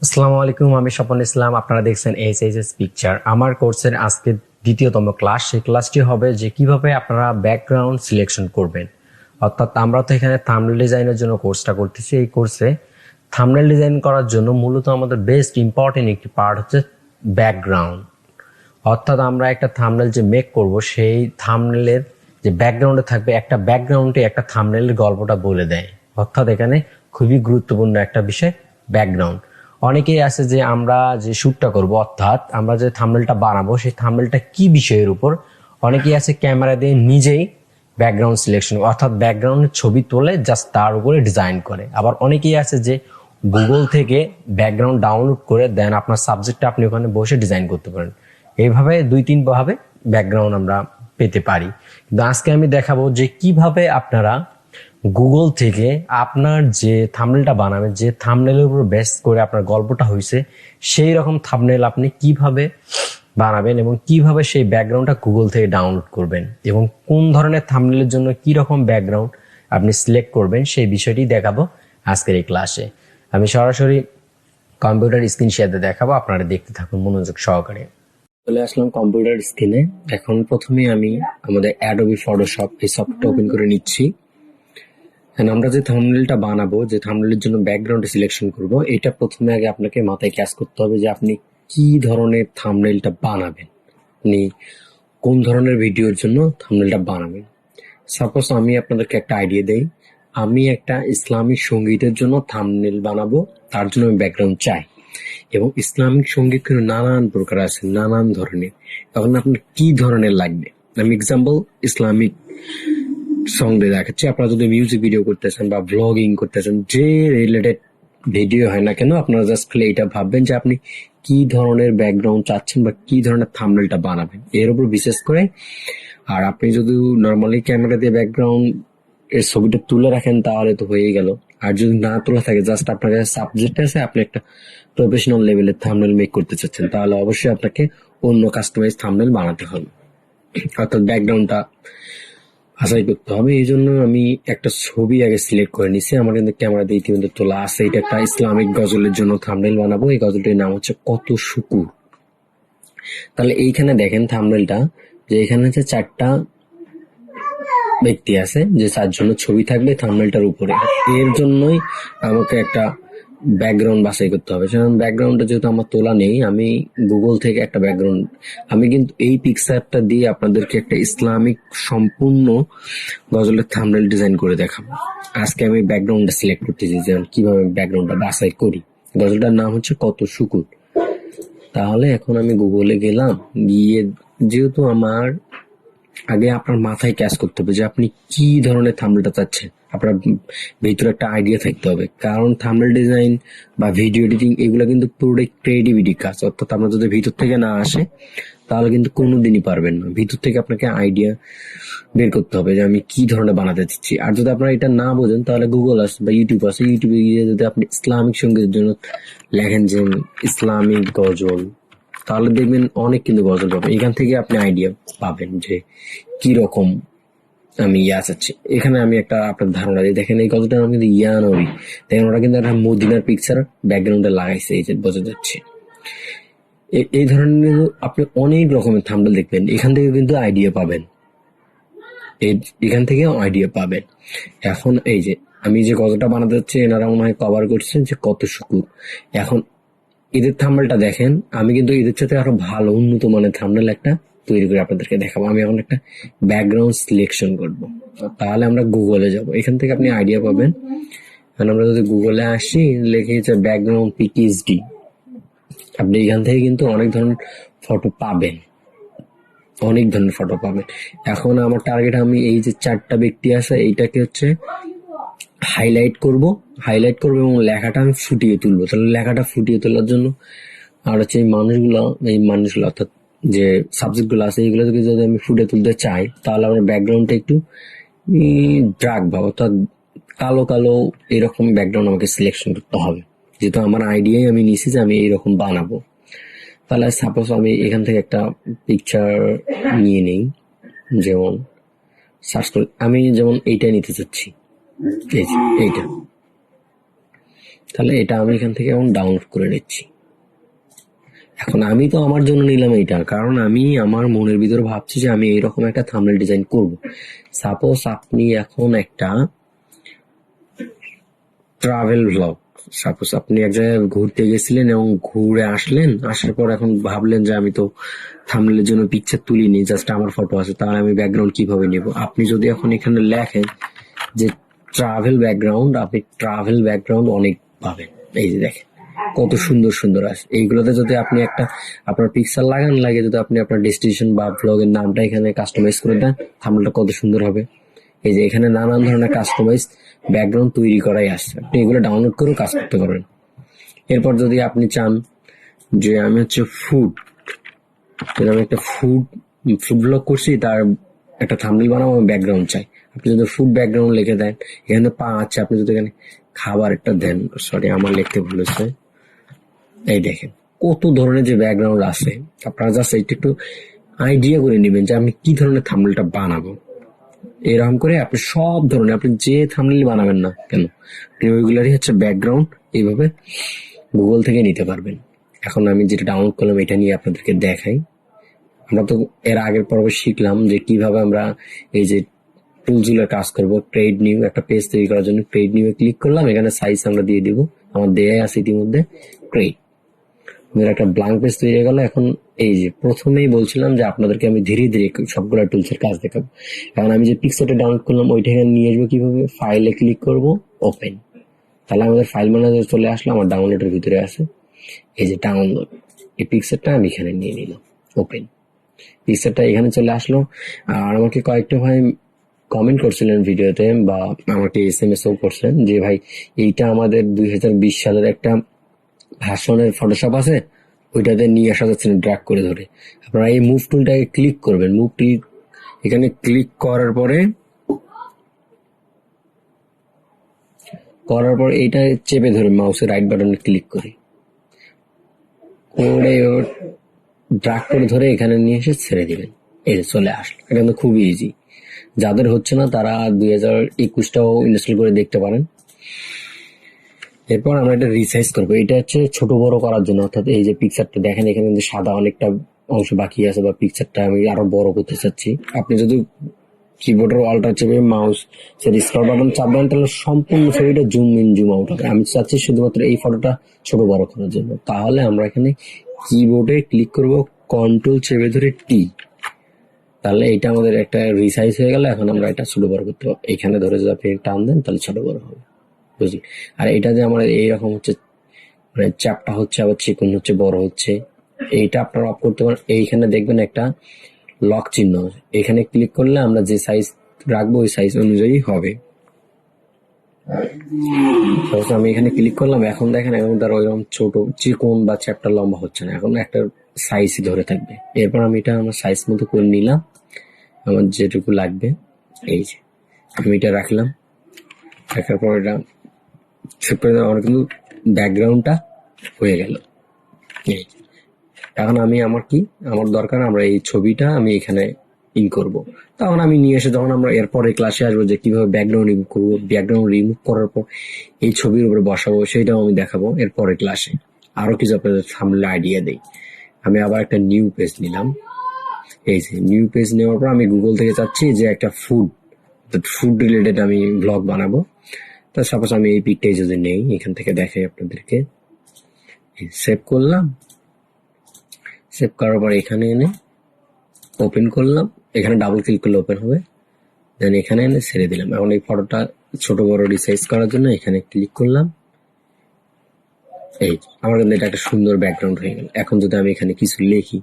আসসালামু আলাইকুম, আমি স্বপন ইসলাম। আপনারা দেখছেন এইচএইচএস পিকচার। আমার কোর্সের আজকে দ্বিতীয়তম ক্লাস। সেই ক্লাসটি হবে যে কিভাবে আপনারা ব্যাকগ্রাউন্ড সিলেকশন করবেন। অর্থাৎ আমরা তো এখানে থাম্বনেল ডিজাইনের জন্য কোর্সটা করতেছি। এই কোর্সে থাম্বনেল ডিজাইন করার জন্য মূলত আমাদের বেস্ট ইম্পর্টেন্ট একটি পার্ট হচ্ছে ব্যাকগ্রাউন্ড। অর্থাৎ আমরা একটা থাম্বনেল যে মেক করব, সেই থাম্বনেলের যে ব্যাকগ্রাউন্ডে থাকবে, একটা ব্যাকগ্রাউন্ডে একটা থাম্বনেলের গল্পটা বলে দেয়। অর্থাৎ এখানে খুবই গুরুত্বপূর্ণ একটা বিষয় ব্যাকগ্রাউন্ড। অনেকেই আছে যে আমরা যে শ্যুটটা করব, অর্থাৎ আমরা যে থাম্বনেলটা বানাবো, সেই থাম্বনেলটা কি বিষয়ের উপর, অনেকেই আছে ক্যামেরা দিয়ে নিজেই ব্যাকগ্রাউন্ড সিলেকশন, অর্থাৎ ব্যাকগ্রাউন্ডের ছবি তোলে জাস্ট তার উপরে ডিজাইন করে। আবার অনেকেই আছে যে গুগল থেকে ব্যাকগ্রাউন্ড ডাউনলোড করে দেন আপনার সাবজেক্টটা আপনি ওখানে বসে ডিজাইন করতে পারেন। এইভাবে 2-3 ভাবে ব্যাকগ্রাউন্ড আমরা পেতে পারি। কিন্তু আজকে আমি দেখাবো যে কিভাবে আপনারা গুগল থেকে আপনার যে থাম্বনেলটা বানাবেন, যে থাম্বনেলের উপর বেস করে আপনার গল্পটা হয়েছে, সেই রকম থাম্বনেল আপনি কিভাবে বানাবেন এবং কিভাবে সেই ব্যাকগ্রাউন্ডটা গুগল থেকে ডাউনলোড করবেন এবং কোন ধরনের থাম্বনেলের জন্য কি রকম ব্যাকগ্রাউন্ড আপনি সিলেক্ট করবেন, সেই বিষয়টি দেখাবো আজকের এই ক্লাসে। আমি সরাসরি কম্পিউটার স্ক্রিন শেয়ারে দেখাবো, আপনারা দেখতে থাকুন মনোযোগ সহকারে। চলে আসলাম কম্পিউটার স্ক্রিনে। এখন প্রথমে আমি আমাদের অ্যাডোবি ফটোশপ এই সফটওয়্যারটা ওপেন করে নিচ্ছি। আমরা যে থাম্বনেলটা বানাবো, যে থাম্বনেলের জন্য ব্যাকগ্রাউন্ড সিলেকশন করব, এটা প্রথমে আগে আপনাকে মাথায় ক্যাচ করতে হবে যে আপনি কি ধরনের থাম্বনেলটা বানাবেন, আপনি কোন ধরনের ভিডিওর জন্য থাম্বনেলটা বানাবেন। সাপোজ আমি আপনাদেরকে একটা আইডিয়া দেই, আমি একটা ইসলামিক সঙ্গীতের জন্য থাম্বনেল বানাবো, তার জন্য আমি ব্যাকগ্রাউন্ড চাই। এবং ইসলামিক সঙ্গীত কিন্তু নানান প্রকার আছে, নানান ধরনের। তখন আপনার কি ধরনের লাগবে, আমি এক্সাম্পল ইসলামিক সং দিয়ে দেখাচ্ছি। আপনারা যদি মিউজিক ভিডিও করতেছেন বা ব্লগিং করতেছেন, যে রিলেটেড ভিডিও হয় না কেন, আপনারা জাস্ট খালি এটা ভাববেন যে আপনি কি ধরনের ব্যাকগ্রাউন্ড চাচ্ছেন বা কি ধরনের থাম্বনেলটা বানাবেন, এর উপর বিশেষ করে। আর আপনি যদি নর্মালি ক্যামেরা দিয়ে ব্যাকগ্রাউন্ড এর ছবিটা তুলে রাখেন তাহলে তো হয়ে গেল। আর যদি না তোলা থাকে, জাস্ট আপনার কাছে সাবজেক্ট আছে, আপনি একটা প্রফেশনাল লেভেলের থাম্বনেল মেক করতে চাচ্ছেন, তাহলে অবশ্যই আপনাকে অন্য কাস্টমাইজ থাম্বনেল বানাতে হবে, অর্থাৎ ব্যাকগ্রাউন্ডটা বাছাই করতে হবে। এই জন্য আমি একটা ছবি আগে সিলেক্ট করে নিছি, আমার কিন্তু ক্যামেরা দিয়ে ইতিমধ্যে তোলা আছে। এটা একটা ইসলামিক গজলের জন্য থাম্বনেল বানাবো। এই গজলটির নাম হচ্ছে কত শুকুর। তাহলে এইখানে দেখেন থাম্বনেলটা, যে এখানে হচ্ছে 4টা ব্যক্তি আছে, যে 4 জনের ছবি থাকবে থাম্বনেলটার উপরে। এর জন্যই আমাকে একটা ব্যাকগ্রাউন্ড বাছাই করতে হবে। সেরকম ব্যাকগ্রাউন্ডটা যেহেতু আমার তোলা নেই, আমি গুগল থেকে একটা ব্যাকগ্রাউন্ড, আমি কিন্তু এই পিকচারটা দিয়ে আপনাদেরকে একটা ইসলামিক সম্পূর্ণ গজলের থাম্বনেল ডিজাইন করে দেখাবো। আজকে আমি ব্যাকগ্রাউন্ডটা সিলেক্ট করতেছি, যেমন কিভাবে ব্যাকগ্রাউন্ডটা বাছাই করি। গজলটার নাম হচ্ছে কত শুকুর। তাহলে এখন আমি গুগলে গেলাম, গিয়ে যেহেতু আমার আগে আপনার মাথায় ক্যাচ করতে হবে যে আপনি কি ধরনের থাম্বনেলটা চাচ্ছেন, আপনার ভিতরে একটা আইডিয়া থাকতে হবে। কারণ থাম্বনেল ডিজাইন বা ভিডিও এডিটিং এগুলো কিন্তু পুরোটাই ক্রিয়েটিভিটি কাজ, অর্থাৎ আপনার যদি ভিতর থেকে না আসে তাহলে কিন্তু কোনোদিনই পারবেন না। ভিতর থেকে আপনাকে আইডিয়া বের করতে হবে যে আমি কি ধরনের বানাতে চাচ্ছি। আর যদি আপনারা এটা না বোঝেন তাহলে গুগল আছে বা ইউটিউব আছে, ইউটিউবে গিয়ে যদি আপনি ইসলামিক সঙ্গীতের জন্য লেখেন যে ইসলামিক গজল, তাহলে দেখবেন অনেক কিন্তু গজল পাবেন। এখান থেকে আপনি আইডিয়া পাবেন যে কি রকম আমি চাচ্ছি। এখানে আমি একটা আপনার ধারণা দিই, দেখেন এই গজলটার নাম কিন্তু নবী। দেখেন ওরা কিন্তু একটা মদিনার পিকচার ব্যাকগ্রাউন্ডে লাগাইছে, এই যে বোঝা যাচ্ছে। এই ধরনের আপনি অনেক রকমের থাম্বনেল দেখবেন, এখান থেকে কিন্তু আইডিয়া পাবেন, এখান থেকেও আইডিয়া পাবেন। এখন এই যে আমি যে গজলটা বানাতে যাচ্ছি, এনারা মনে হয় কভার করছেন যে কত শুকুর। এখন এদের থাম্বনেলটা দেখেন, আমি কিন্তু এদের সাথে আরো ভালো উন্নত মানের থাম্বনেল একটা তৈরি করে আপনাদেরকে দেখাবো। আমি এখন একটা ব্যাকগ্রাউন্ড সিলেকশন করব, তাহলে আমরা গুগলে যাব, এখান থেকে আপনি আইডিয়া পাবেন। এখন আমরা যদি গুগলে আসি, লিখেছে ব্যাকগ্রাউন্ড পিকিএসডি, আপনি এখান থেকে কিন্তু অনেক ধরনের ফটো পাবেন, অনেক ধরনের ফটো পাবেন। এখন আমার টার্গেট, আমি এই যে 4টা ব্যক্তি আছে এইটাকে হচ্ছে হাইলাইট করব এবং লেখাটা আমি ফুটিয়ে তুলবো। তাহলে লেখাটা ফুটিয়ে তোলার জন্য আর হচ্ছে এই মানুষগুলো অর্থাৎ যে সাবজেক্ট গুলো আছে, এইগুলোকে যদি আমি ফুটিয়ে তুলতে চাই, তাহলে আমার ব্যাকগ্রাউন্ডটা একটু ড্রাগ বা অর্থাৎ কালো কালো এরকম ব্যাকগ্রাউন্ড আমাকে সিলেকশন করতে হবে, যেহেতু আমার আইডিয়াই আমি নিছি যে আমি এইরকম বানাবো। তাহলে সাপোজ আমি এখান থেকে একটা পিকচার নিয়ে নেই, যেমন সার্চ করে আমি যেমন এইটা নিতে চাচ্ছি, এইটা। তাহলে এটা আমি এখান থেকে এখন ডাউনলোড করে নিচ্ছি। এখন আমি তো আমার জন্য নিলাম এইটা, কারণ আমি আমার মনের ভিতরে ভাবছি যে আমি এইরকম একটা থাম্বনেল ডিজাইন করব। সাপোজ আপনি এখন একটা ট্রাভেল ব্লগ, সাপোজ আপনি এক জায়গায় ঘুরতে গেছিলেন এবং ঘুরে আসলেন, আসার পর এখন ভাবলেন যে আমি তো থাম্বনেলের জন্য পিকচার তুলিনি, জাস্ট আমার ফটো আছে, তাহলে আমি ব্যাকগ্রাউন্ড কিভাবে নেব? আপনি যদি এখন এখানে লেখেন যে ট্রাভেল ব্যাকগ্রাউন্ড, আপনি ট্রাভেল ব্যাকগ্রাউন্ড অনেক পাবেন। এই যে দেখেন কত সুন্দর সুন্দর আছে। এইগুলোতে যদি আপনি একটা আপনার পিকচার লাগান, লাগে যদি আপনি আপনার ডেস্টিনেশন বা ব্লগের নামটা এখানে কাস্টমাইজ করে দেন, থাম্বনেলটা কত সুন্দর হবে। এই যে এখানে নানান ধরনের কাস্টমাইজ ব্যাকগ্রাউন্ড তৈরি করাই আসছে, আপনি এগুলো ডাউনলোড করেও কাজ করতে পারবেন। এরপর যদি আপনি চান যে আমি হচ্ছে ফুড, আমি একটা ফুড ব্লগ করছি, তার একটা থাম্বনেল বানাবো, আমি ব্যাকগ্রাউন্ড চাই, আপনি যদি ফুড ব্যাকগ্রাউন্ড লিখে দেন, এখানে আছে, আপনি যদি এখানে খাবার একটা দেন, সরি আমার লিখতে ভুল হয়েছে, এই দেখেন কত ধরনের যে ব্যাকগ্রাউন্ড আছে। আপনারা জাস্ট এইটা একটু আইডিয়া করে নেবেন যে আমি কি ধরনের থাম্বনেলটা বানাবো। এরকম করে আপনি সব ধরনের, আপনি যে থাম্বনেল বানাবেন না কেন, আপনি ওইগুলারই হচ্ছে ব্যাকগ্রাউন্ড এইভাবে গুগল থেকে নিতে পারবেন। এখন আমি যেটা ডাউনলোড করলাম এটা নিয়ে আপনাদেরকে দেখাই। আমরা তো এর আগের পর্বে শিখলাম যে কিভাবে আমরা এই যে টুলসগুলোর কাজ করব। ট্রেড নিউ একটা পেজ তৈরি করার জন্য ট্রেড নিউ ক্লিক করলাম, এখানে সাইজ আমরা দিয়ে দিব, আমার দেয়া আছে ইতিমধ্যে ট্রেড। আমাদের একটা ব্ল্যাঙ্ক পেজ তৈরি হয়ে গেল। এখন এই যে প্রথমেই বলছিলাম যে আপনাদেরকে আমি ধীরে ধীরে সবগুলো টুলসের কাজ দেখাবো। এখন আমি যে পিকচারটা ডাউনলোড করলাম ওইটা এখানে নিয়ে আসবো কিভাবে, ফাইলে ক্লিক করব, ওপেন। তাহলে আমাদের ফাইল ম্যানেজার চলে আসলো, আমার ডাউনলোডের ভিতরে আছে এই যে ডাউনলোড, এই পিকচারটা আমি এখানে নিয়ে নিলাম, ওপেন। পিকচারটা এখানে চলে আসলো। আর আমাকে কয়েকটা ভাই কমেন্ট করছিলেন ভিডিওতে বা আমাকে SMS ও করছেন যে ভাই এইটা আমাদের 2020 সালের একটা ভার্সনের ফটোশপ আছে, ওইটাতে নিয়ে আসা যাচ্ছে না ড্র্যাগ করে ধরে। আপনারা এই মুভ টুলটাকে ক্লিক করবেন, মুভ টুল এখানে ক্লিক করার পর এইটা চেপে ধরে মাউসের রাইট বাটনে ক্লিক করে ড্র্যাগ করে ধরে এখানে নিয়ে এসে ছেড়ে দিবেন, এই চলে আসলো। এটা কিন্তু খুবই ইজি, যাদের হচ্ছে না তারা 2021টাও ইনস্টল করে দেখতে পারেন। এরপর আমরা এটা রিসাইজ করবো, এটা হচ্ছে ছোট বড় করার জন্য, অর্থাৎ এই যে পিকচারটা দেখেন এখানে কিন্তু সাদা অনেকটা অংশ বাকি আছে, বা পিকচারটা আমি আরো বড় করতে চাচ্ছি। আপনি যদি কিবোর্ডের অল্টার চেপে মাউস স্ক্রল বাটন চাপবেন তাহলে সম্পূর্ণ ছবিটা জুম ইন জুম আউট হবে। আমি চাচ্ছি শুধুমাত্র এই ফটোটা ছোট বড় করার জন্য, তাহলে আমরা এখানে কিবোর্ডে ক্লিক করব, কন্ট্রোল চেপে ধরে টি, তাহলে এটা আমাদের একটা রিসাইজ হয়ে গেল। এখন আমরা এটা ছোট বড় করতে পারবো, এখানে ধরে যদি আপনি টান দেন তাহলে ছোট বড় হবে, বুঝলি। আর এটা যে আমার এইরকম হচ্ছে মানে চাপটা হচ্ছে আবার চিকন হচ্ছে বড় হচ্ছে, এইটা আপনারা অফ করতে পারেন। এইখানে দেখবেন একটা লক চিহ্ন, এখানে ক্লিক করলে আমরা যে সাইজ রাখবো ওই সাইজ অনুযায়ী হবে। আমি এখানে ক্লিক করলাম, এখন দেখেন এখন তার ওইরকম ছোট চিকন বা চ্যাপটা লম্বা হচ্ছে না, এখন একটা সাইজই ধরে থাকবে। এরপর আমি এটা আমার সাইজ মতো করে নিলাম, আমার যেটুকু লাগবে। এই যে আমি এটা রাখলাম, রাখার পর এটা সেভ করে দেওয়া, আমার কিন্তু ব্যাকগ্রাউন্ডটা হয়ে গেল। এখন আমি আমার দরকার আমরা এই ছবিটা আমি এখানে ইন করব, তখন আমি নিয়ে এসে যখন আমরা এরপরে ক্লাসে আসবো যে কিভাবে ব্যাকগ্রাউন্ড রিমুভ করবো, ব্যাকগ্রাউন্ড রিমুভ করার পর এই ছবির উপরে বসাবো, সেটাও আমি দেখাবো এরপরে ক্লাসে। আরো কিছু আপনাদের সামনে আইডিয়া দেই। আমি আবার একটা নিউ পেজ নিলাম, এই যে নিউ পেজ নেওয়ার পর আমি গুগল থেকে চাচ্ছি যে একটা ফুড রিলেটেড আমি ব্লগ বানাবো। তা সাপোজ আমি এই পিকটাই যদি নেই, এখান থেকে দেখাই আপনাদেরকে, সেভ করলাম, সেভ করার পর এখানে এনে ওপেন করলাম, এখানে ডাবল ক্লিক করলে ওপেন হবে, দেন এখানে এনে ছেড়ে দিলাম। এখন এই ফটোটা ছোট বড় রিসাইজ করার জন্য এখানে ক্লিক করলাম, এই আমার কিন্তু এটা একটা সুন্দর ব্যাকগ্রাউন্ড হয়ে গেল। এখন যদি আমি এখানে কিছু লিখি,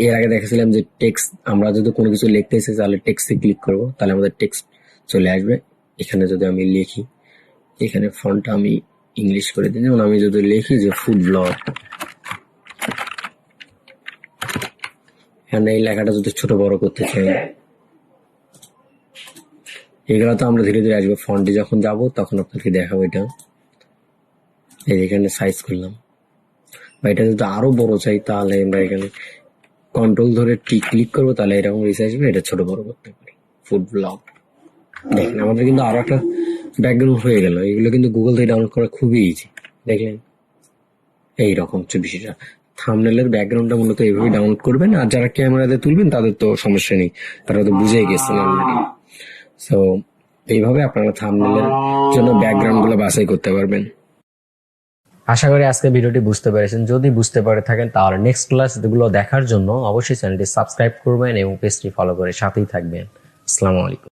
এর আগে দেখেছিলাম যে টেক্সট, আমরা যদি কোনো কিছু লিখতে এসে তাহলে টেক্সটে ক্লিক করব, তাহলে আমাদের টেক্সট চলে আসবে। এখানে যদি আমি লিখি, এখানে ফন্টটা আমি ইংলিশ করে দিই, যেমন আমি যদি লিখি যে ফুড ব্লগ, এখানে এই লেখাটা যদি ছোট বড় করতে চাই, এগুলো তো আমরা ধীরে ধীরে আসবো। ফন্টে যখন যাব তখন আপনাকে দেখাবো এটা। এই এখানে সাইজ করলাম, বা এটা যদি আরো বড় চাই তাহলে আমরা এখানে কন্ট্রোল ধরে ক্লিক করবো, তাহলে এরকম রিসাইজ হবে, এটা ছোট বড় করতে পারি। ফুড ব্লগ দেখেন আমাদের কিন্তু আরো একটা ব্যাকগ্রাউন্ড হয়ে গেল। এগুলো কিন্তু গুগল থেকে ডাউনলোড করা খুবই ইজি। দেখলেন, এইরকম হচ্ছে বিষয়টা। থাম্বনেলের ব্যাকগ্রাউন্ডটা মূলত এইভাবে ডাউনলোড করবেন, আর যারা ক্যামেরাতে তুলবেন তাদের তো সমস্যা নেই, তারা তো বুঝেই গেছেন অলরেডি। সো এইভাবে আপনারা থাম্বনেলের জন্য ব্যাকগ্রাউন্ড গুলো বাছাই করতে পারবেন। আশা করি আজকে ভিডিওটি বুঝতে পেরেছেন। যদি বুঝতে পারে থাকেন তাহলে নেক্সট ক্লাস গুলো দেখার জন্য অবশ্যই চ্যানেলটি সাবস্ক্রাইব করবেন এবং পেজটি ফলো করে সাথেই থাকবেন। আসসালামু আলাইকুম।